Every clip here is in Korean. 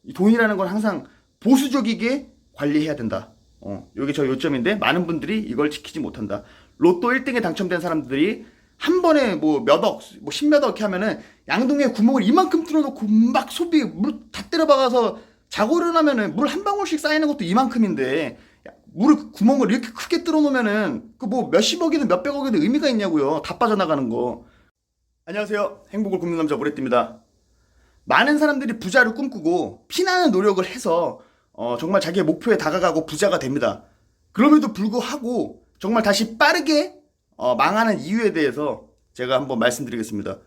이 돈이라는 건 항상 보수적이게 관리해야 된다. 요게 저 요점인데 많은 분들이 이걸 지키지 못한다. 로또 1등에 당첨된 사람들이 한 번에 뭐 몇 억, 뭐 십몇 억 이렇게 하면은 양동이에 구멍을 이만큼 뚫어놓고 막 소비 물 다 때려박아서 자고 일어나면은 물 한 방울씩 쌓이는 것도 이만큼인데 물을 구멍을 이렇게 크게 뚫어놓으면은 그 뭐 몇십억이든 몇백억이든 의미가 있냐고요. 다 빠져나가는 거. 안녕하세요. 행복을 굽는 남자 모래띠입니다. 많은 사람들이 부자를 꿈꾸고 피나는 노력을 해서 정말 자기의 목표에 다가가고 부자가 됩니다. 그럼에도 불구하고 정말 다시 빠르게 망하는 이유에 대해서 제가 한번 말씀드리겠습니다.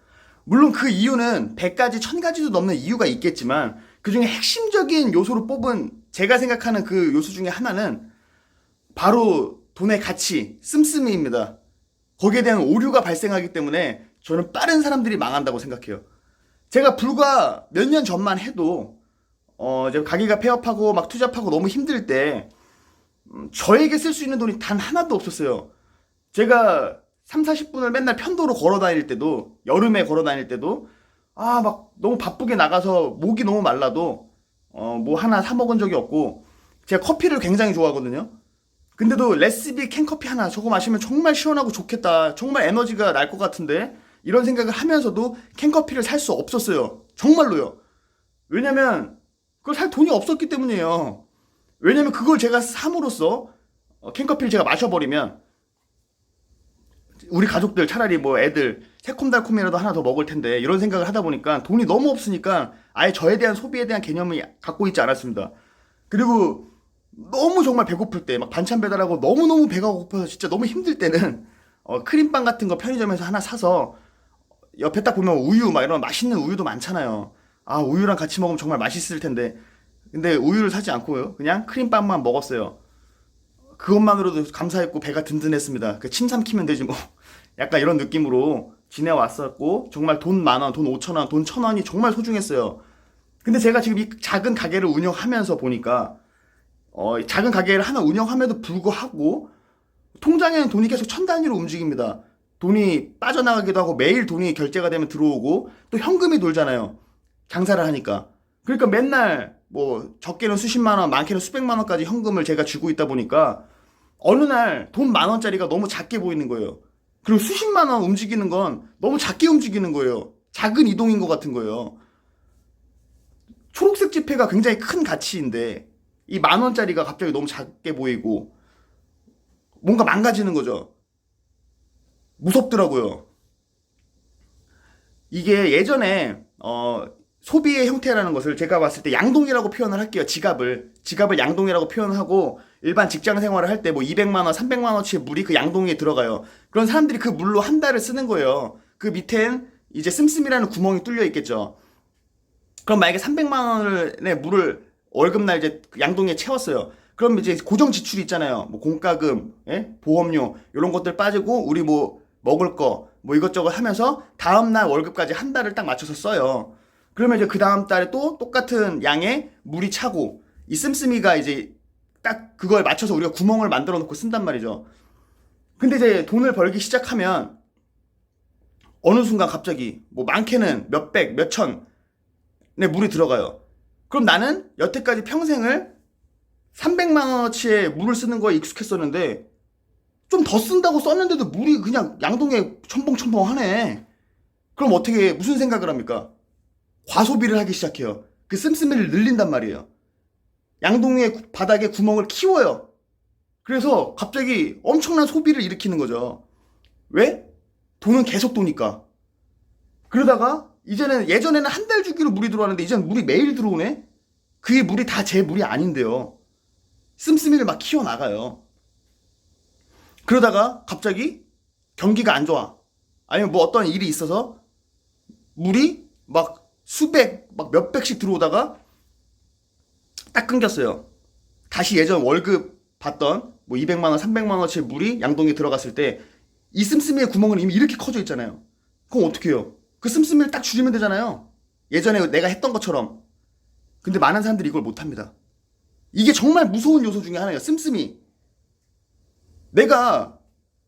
물론 그 이유는 100가지, 1000가지도 넘는 이유가 있겠지만 그 중에 핵심적인 요소로 뽑은 제가 생각하는 그 요소 중에 하나는 바로 돈의 가치, 씀씀이입니다. 거기에 대한 오류가 발생하기 때문에 저는 빠른 사람들이 망한다고 생각해요. 제가 불과 몇 년 전만 해도 이제 가게가 폐업하고 막 투잡하고 너무 힘들 때 저에게 쓸 수 있는 돈이 단 하나도 없었어요. 제가 3, 40분을 맨날 편도로 걸어 다닐 때도, 여름에 걸어 다닐 때도 막 너무 바쁘게 나가서 목이 너무 말라도 뭐 하나 사 먹은 적이 없고, 제가 커피를 굉장히 좋아하거든요. 근데도 레시피 캔커피 하나 저거 마시면 정말 시원하고 좋겠다, 정말 에너지가 날 것 같은데, 이런 생각을 하면서도 캔커피를 살 수 없었어요. 정말로요. 왜냐면 그걸 살 돈이 없었기 때문이에요. 왜냐면 그걸 제가 삼으로써 캔커피를 제가 마셔버리면 우리 가족들, 차라리 뭐 애들 새콤달콤이라도 하나 더 먹을 텐데, 이런 생각을 하다 보니까 돈이 너무 없으니까 아예 저에 대한 소비에 대한 개념을 갖고 있지 않았습니다. 그리고 너무 정말 배고플 때, 막 반찬 배달하고 너무너무 배가 고파서 진짜 너무 힘들 때는 크림빵 같은 거 편의점에서 하나 사서 옆에 딱 보면 우유, 막 이런 맛있는 우유도 많잖아요. 우유랑 같이 먹으면 정말 맛있을 텐데, 근데 우유를 사지 않고요, 그냥 크림빵만 먹었어요. 그것만으로도 감사했고 배가 든든했습니다. 침 삼키면 되지 뭐. 약간 이런 느낌으로 지내왔었고, 정말 돈 10,000원, 돈 5,000원, 돈 1,000원이 정말 소중했어요. 근데 제가 지금 이 작은 가게를 운영하면서 보니까 작은 가게를 하나 운영함에도 불구하고 통장에는 돈이 계속 천 단위로 움직입니다. 돈이 빠져나가기도 하고 매일 돈이 결제가 되면 들어오고 또 현금이 돌잖아요. 장사를 하니까. 그러니까 맨날 뭐 적게는 수십만 원, 많게는 수백만 원까지 현금을 제가 쥐고 있다 보니까 어느 날 돈 10,000원짜리가 너무 작게 보이는 거예요. 그리고 수십만 원 움직이는 건 너무 작게 움직이는 거예요. 작은 이동인 것 같은 거예요. 초록색 지폐가 굉장히 큰 가치인데 이 10,000원짜리가 갑자기 너무 작게 보이고 뭔가 망가지는 거죠. 무섭더라고요. 이게 예전에 소비의 형태라는 것을 제가 봤을 때 양동이라고 표현을 할게요. 지갑을 양동이라고 표현하고, 일반 직장 생활을 할 때 뭐 200만 원, 300만 원어치의 물이 그 양동이에 들어가요. 그런 사람들이 그 물로 한 달을 쓰는 거예요. 그 밑엔 이제 씀씀이라는 구멍이 뚫려 있겠죠. 그럼 만약에 300만 원의 물을 월급날 이제 양동이에 채웠어요. 그럼 이제 고정 지출이 있잖아요. 뭐 공과금, 보험료 이런 것들 빠지고 우리 뭐 먹을 거 뭐 이것저것 하면서 다음날 월급까지 한 달을 딱 맞춰서 써요. 그러면 이제 그 다음 달에 또 똑같은 양의 물이 차고, 이 씀씀이가 이제 딱 그거에 맞춰서 우리가 구멍을 만들어 놓고 쓴단 말이죠. 근데 이제 돈을 벌기 시작하면 어느 순간 갑자기 뭐 많게는 몇백, 몇천의 물이 들어가요. 그럼 나는 여태까지 평생을 300만 원어치의 물을 쓰는 거에 익숙했었는데 좀 더 쓴다고 썼는데도 물이 그냥 양동이에 첨벙첨벙하네. 그럼 어떻게, 무슨 생각을 합니까? 과소비를 하기 시작해요. 그 씀씀이를 늘린단 말이에요. 양동이의 바닥에 구멍을 키워요. 그래서 갑자기 엄청난 소비를 일으키는 거죠. 왜? 돈은 계속 도니까. 그러다가 이제는, 예전에는 한 달 주기로 물이 들어왔는데 이제는 물이 매일 들어오네? 그 물이 다 제 물이 아닌데요. 씀씀이를 막 키워나가요. 그러다가 갑자기 경기가 안 좋아. 아니면 뭐 어떤 일이 있어서 물이 막 수백, 막 몇백씩 들어오다가 딱 끊겼어요. 다시 예전 월급 받던 뭐 200만 원, 300만 원어치 물이 양동이에 들어갔을 때 이 씀씀이의 구멍은 이미 이렇게 커져 있잖아요. 그럼 어떻게 해요? 그 씀씀이를 딱 줄이면 되잖아요. 예전에 내가 했던 것처럼. 근데 많은 사람들이 이걸 못합니다. 이게 정말 무서운 요소 중에 하나예요. 씀씀이. 내가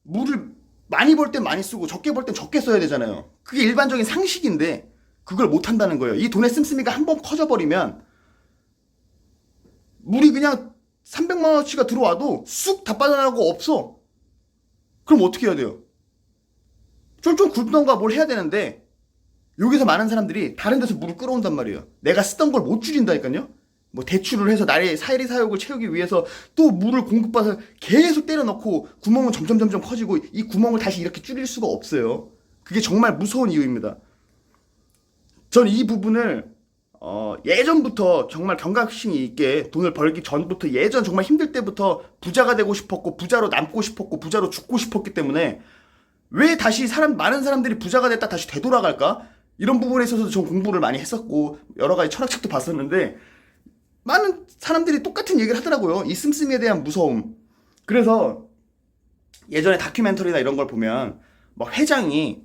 물을 많이 벌 땐 많이 쓰고 적게 벌 땐 적게 써야 되잖아요. 그게 일반적인 상식인데 그걸 못한다는 거예요. 이 돈의 씀씀이가 한번 커져버리면 물이 그냥 300만 원어치가 들어와도 쑥 다 빠져나가고 없어. 그럼 어떻게 해야 돼요? 좀 굵던가 뭘 해야 되는데 여기서 많은 사람들이 다른 데서 물을 끌어온단 말이에요. 내가 쓰던 걸 못 줄인다니까요. 뭐 대출을 해서 나의 사리 사욕을 채우기 위해서 또 물을 공급받아서 계속 때려 넣고 구멍은 점점 커지고 이 구멍을 다시 이렇게 줄일 수가 없어요. 그게 정말 무서운 이유입니다. 전 이 부분을 예전부터 정말 경각심이 있게 돈을 벌기 전부터 예전 정말 힘들 때부터 부자가 되고 싶었고 부자로 남고 싶었고 부자로 죽고 싶었기 때문에 왜 다시 많은 사람들이 부자가 됐다 다시 되돌아갈까? 이런 부분에 있어서도 전 공부를 많이 했었고 여러 가지 철학책도 봤었는데 많은 사람들이 똑같은 얘기를 하더라고요. 이 씀씀이에 대한 무서움. 그래서 예전에 다큐멘터리나 이런 걸 보면 막 회장이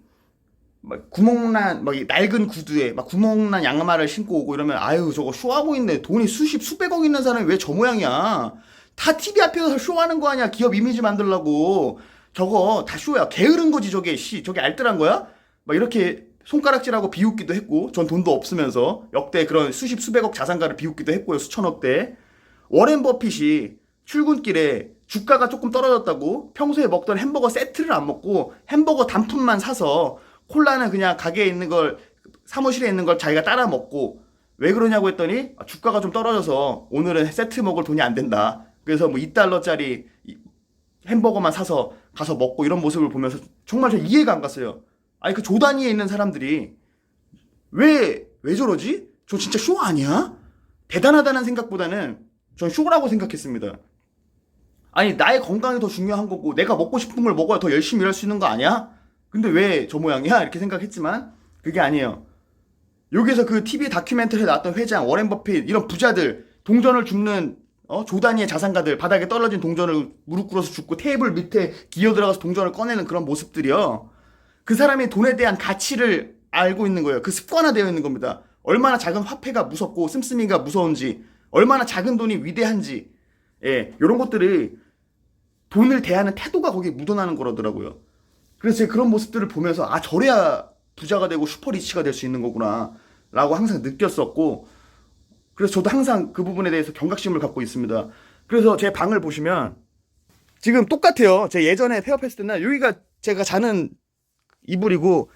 막 구멍난 막 낡은 구두에 막 구멍난 양말을 신고 오고 이러면 아유 저거 쇼하고 있네. 돈이 수백억 있는 사람이 왜 저 모양이야. 다 TV 앞에서 쇼하는 거 아니야. 기업 이미지 만들려고. 저거 다 쇼야. 게으른 거지 저게. 저게 알뜰한 거야? 막 이렇게 손가락질하고 비웃기도 했고 전 돈도 없으면서 역대 그런 수백억 자산가를 비웃기도 했고요. 수천억대. 워렌 버핏이 출근길에 주가가 조금 떨어졌다고 평소에 먹던 햄버거 세트를 안 먹고 햄버거 단품만 사서 콜라는 그냥 가게에 있는 걸 사무실에 있는 걸 자기가 따라 먹고 왜 그러냐고 했더니 주가가 좀 떨어져서 오늘은 세트 먹을 돈이 안 된다. 그래서 뭐 2달러짜리 햄버거만 사서 가서 먹고 이런 모습을 보면서 정말 저 이해가 안 갔어요. 아니 그 조단위에 있는 사람들이 왜 저러지? 저 진짜 쇼 아니야? 대단하다는 생각보다는 전 쇼라고 생각했습니다. 아니 나의 건강이 더 중요한 거고 내가 먹고 싶은 걸 먹어야 더 열심히 일할 수 있는 거 아니야? 근데 왜 저 모양이야? 이렇게 생각했지만 그게 아니에요. 여기서 그 TV 다큐멘터리에 나왔던 회장 워렌 버핏 이런 부자들 동전을 줍는 조 단위의 자산가들 바닥에 떨어진 동전을 무릎 꿇어서 줍고 테이블 밑에 기어 들어가서 동전을 꺼내는 그런 모습들이요. 그 사람이 돈에 대한 가치를 알고 있는 거예요. 그 습관화되어 있는 겁니다. 얼마나 작은 화폐가 무섭고 씀씀이가 무서운지 얼마나 작은 돈이 위대한지 이런 것들이 돈을 대하는 태도가 거기에 묻어나는 거라더라고요. 그래서 제가 그런 모습들을 보면서 저래야 부자가 되고 슈퍼리치가 될 수 있는 거구나 라고 항상 느꼈었고 그래서 저도 항상 그 부분에 대해서 경각심을 갖고 있습니다. 그래서 제 방을 보시면 지금 똑같아요. 제 예전에 폐업했을 때는 여기가 제가 자는 이불이고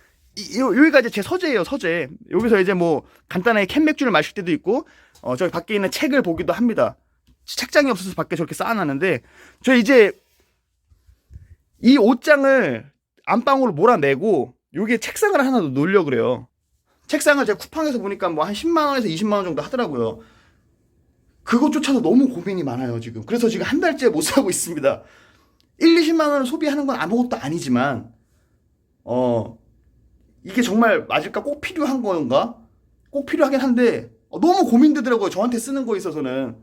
여기가 이제 제 서재예요. 서재. 여기서 이제 뭐 간단하게 캔맥주를 마실 때도 있고 저기 밖에 있는 책을 보기도 합니다. 책장이 없어서 밖에 저렇게 쌓아놨는데 저 이제 이 옷장을 안방으로 몰아내고 여기에 책상을 하나 더 놓으려고 그래요. 책상을 제가 쿠팡에서 보니까 뭐 한 10만 원에서 20만 원 정도 하더라고요. 그것조차도 너무 고민이 많아요 지금. 그래서 지금 한 달째 못 사고 있습니다. 20만 원을 소비하는 건 아무것도 아니지만 이게 정말 맞을까? 꼭 필요한 건가? 꼭 필요하긴 한데 너무 고민되더라고요. 저한테 쓰는 거에 있어서는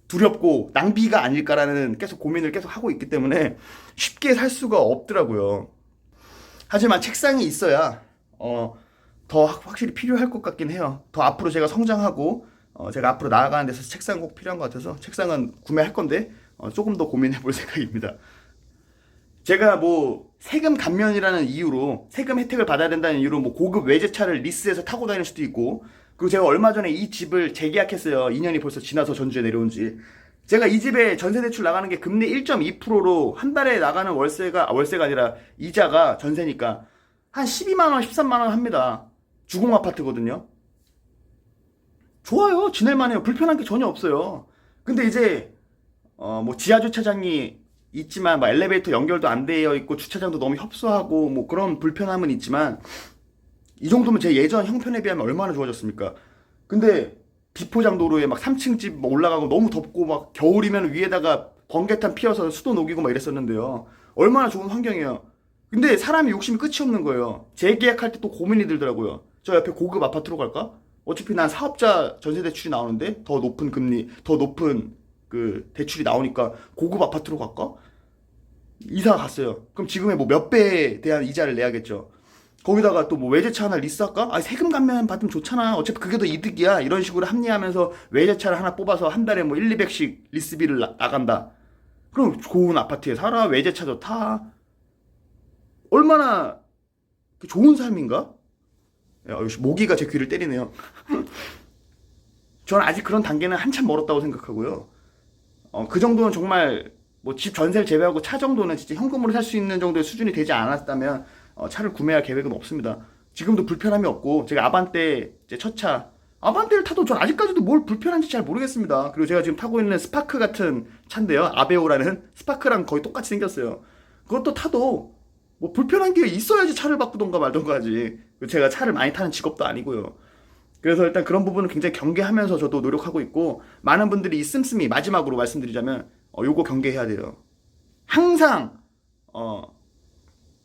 두렵고 낭비가 아닐까라는 계속 고민을 계속 하고 있기 때문에 쉽게 살 수가 없더라고요. 하지만 책상이 있어야 더 확실히 필요할 것 같긴 해요. 더 앞으로 제가 성장하고 제가 앞으로 나아가는 데서 책상 꼭 필요한 것 같아서 책상은 구매할 건데 조금 더 고민해 볼 생각입니다. 제가 뭐 세금 감면이라는 이유로 세금 혜택을 받아야 된다는 이유로 뭐 고급 외제차를 리스해서 타고 다닐 수도 있고 그리고 제가 얼마 전에 이 집을 재계약했어요. 2년이 벌써 지나서 전주에 내려온 지. 제가 이 집에 전세 대출 나가는 게 금리 1.2%로 한 달에 나가는 월세가 아니라 이자가 전세니까 한 12만 원, 13만 원 합니다. 주공 아파트거든요. 좋아요. 지낼만 해요. 불편한 게 전혀 없어요. 근데 이제 뭐 지하 주차장이 있지만 뭐 엘리베이터 연결도 안 되어 있고 주차장도 너무 협소하고 뭐 그런 불편함은 있지만 이 정도면 제 예전 형편에 비하면 얼마나 좋아졌습니까? 근데 비포장 도로에 막 3층 집 올라가고 너무 덥고 막 겨울이면 위에다가 번개탄 피어서 수도 녹이고 막 이랬었는데요. 얼마나 좋은 환경이에요. 근데 사람이 욕심이 끝이 없는 거예요. 재계약할 때 또 고민이 들더라고요. 저 옆에 고급 아파트로 갈까? 어차피 난 사업자 전세 대출이 나오는데 더 높은 금리, 더 높은 그 대출이 나오니까 고급 아파트로 갈까? 이사 갔어요. 그럼 지금의 뭐 몇 배에 대한 이자를 내야겠죠. 거기다가 또 뭐 외제차 하나 리스할까? 세금 감면 받으면 좋잖아. 어차피 그게 더 이득이야. 이런 식으로 합리하면서 외제차를 하나 뽑아서 한 달에 뭐 1, 200씩 리스비를 나간다. 그럼 좋은 아파트에 살아. 외제차도 타. 얼마나 좋은 삶인가? 역시 모기가 제 귀를 때리네요. 저는 아직 그런 단계는 한참 멀었다고 생각하고요. 그 정도는 정말 뭐 집 전세를 제외하고 차 정도는 진짜 현금으로 살 수 있는 정도의 수준이 되지 않았다면 차를 구매할 계획은 없습니다. 지금도 불편함이 없고 제가 아반떼 제 첫 차 아반떼를 타도 전 아직까지도 뭘 불편한지 잘 모르겠습니다. 그리고 제가 지금 타고 있는 스파크 같은 차인데요. 아베오라는 스파크랑 거의 똑같이 생겼어요. 그것도 타도 뭐 불편한 게 있어야지 차를 바꾸던가 말던가 하지. 제가 차를 많이 타는 직업도 아니고요. 그래서 일단 그런 부분은 굉장히 경계하면서 저도 노력하고 있고, 많은 분들이 이 씀씀이 마지막으로 말씀드리자면 요거 경계해야 돼요. 항상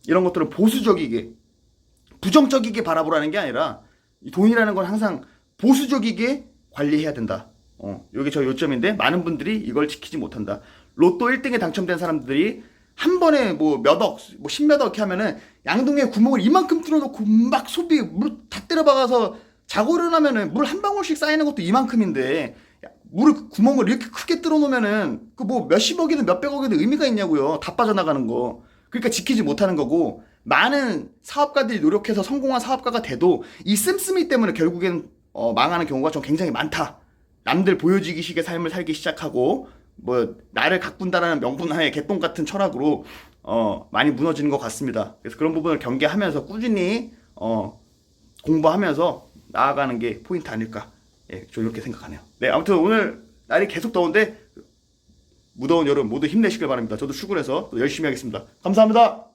이런 것들은 보수적이게 부정적이게 바라보라는 게 아니라 이 돈이라는 건 항상 보수적이게 관리해야 된다. 요게 저 요점인데 많은 분들이 이걸 지키지 못한다. 로또 1등에 당첨된 사람들이 한 번에 뭐 몇 억, 뭐 십몇 억 이렇게 하면은 양동이에 구멍을 이만큼 뚫어놓고 막 소비 물 다 때려박아서 자고 일어나면은 물 한 방울씩 쌓이는 것도 이만큼인데 물을 구멍을 이렇게 크게 뚫어놓으면은 그 뭐 몇십억이든 몇백억이든 의미가 있냐고요. 다 빠져나가는 거. 그러니까 지키지 못하는 거고, 많은 사업가들이 노력해서 성공한 사업가가 돼도 이 씀씀이 때문에 결국엔 망하는 경우가 좀 굉장히 많다. 남들 보여주기식의 삶을 살기 시작하고 뭐 나를 가꾼다라는 명분하에 개똥 같은 철학으로 많이 무너지는 것 같습니다. 그래서 그런 부분을 경계하면서 꾸준히 공부하면서 나아가는 게 포인트 아닐까. 예, 저 이렇게 생각하네요. 네, 아무튼 오늘 날이 계속 더운데 무더운 여름 모두 힘내시길 바랍니다. 저도 출근해서 또 열심히 하겠습니다. 감사합니다.